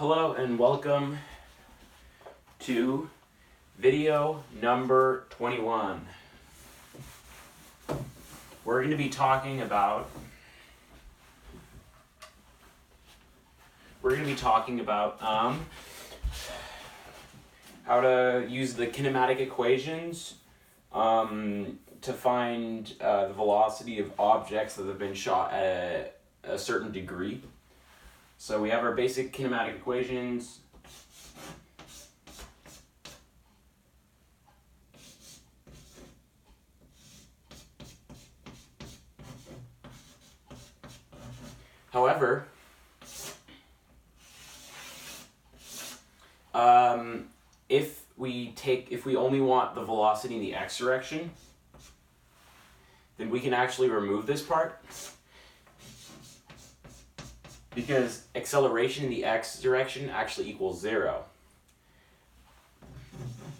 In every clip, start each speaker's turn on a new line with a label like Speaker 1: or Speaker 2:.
Speaker 1: Hello and welcome to video number 21. We're going to be talking about how to use the kinematic equations to find the velocity of objects that have been shot at a certain degree. So we have our basic kinematic equations. However, if we only want the velocity in the x direction, then we can actually remove this part, because acceleration in the x direction actually equals 0.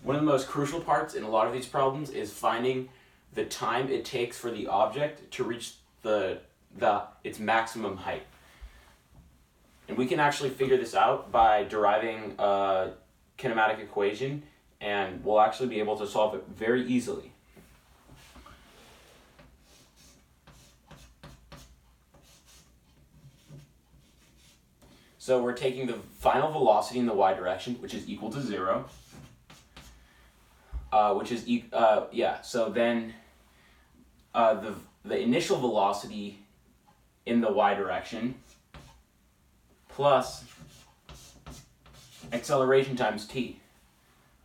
Speaker 1: One of the most crucial parts in a lot of these problems is finding the time it takes for the object to reach its maximum height. And we can actually figure this out by deriving a kinematic equation, and we'll actually be able to solve it very easily. So we're taking the final velocity in the y direction, which is equal to 0. So then the initial velocity in the y direction plus acceleration times t.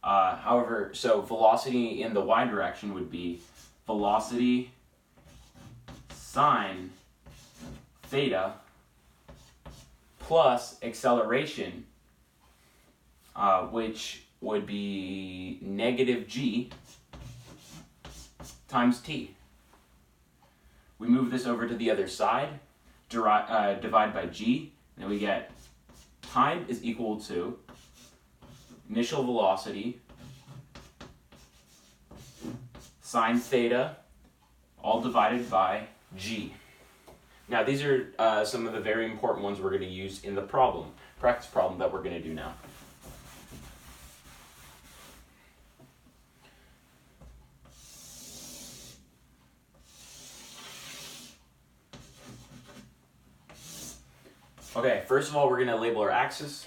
Speaker 1: So velocity in the y direction would be velocity sine theta plus acceleration, which would be negative g times t. We move this over to the other side, divide by g, and then we get time is equal to initial velocity sine theta, all divided by g. Now these are some of the very important ones we're going to use in the practice problem that we're going to do now. Okay, first of all, we're going to label our axis.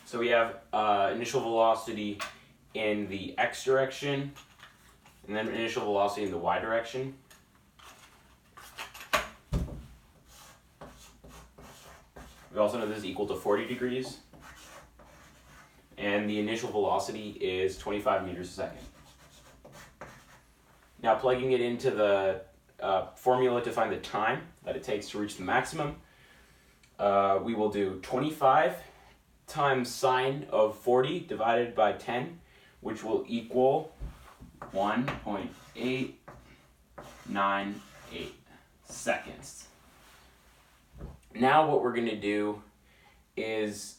Speaker 1: So we have initial velocity in the x direction, and then initial velocity in the y direction. We also know this is equal to 40 degrees. And the initial velocity is 25 meters a second. Now plugging it into the formula to find the time that it takes to reach the maximum, we will do 25 times sine of 40 divided by 10, which will equal 1.898 seconds. Now what we're going to do is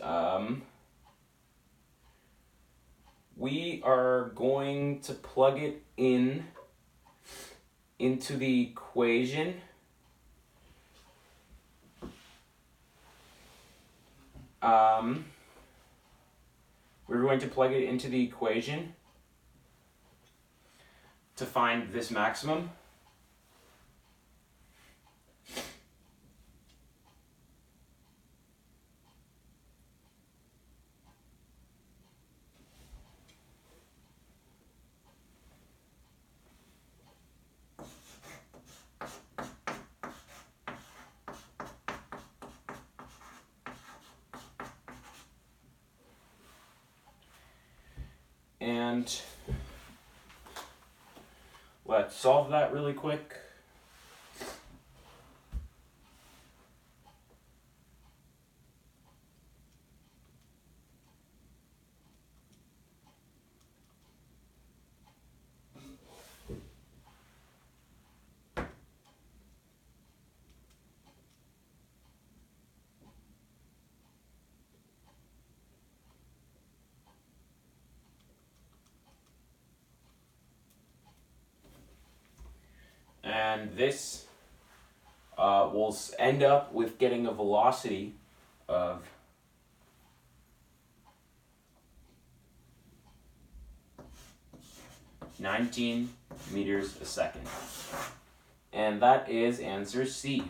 Speaker 1: we are going to plug it into the equation. We're going to plug it into the equation to find this maximum. And let's solve that really quick. and this will end up with getting a velocity of 19 meters a second. And that is answer C.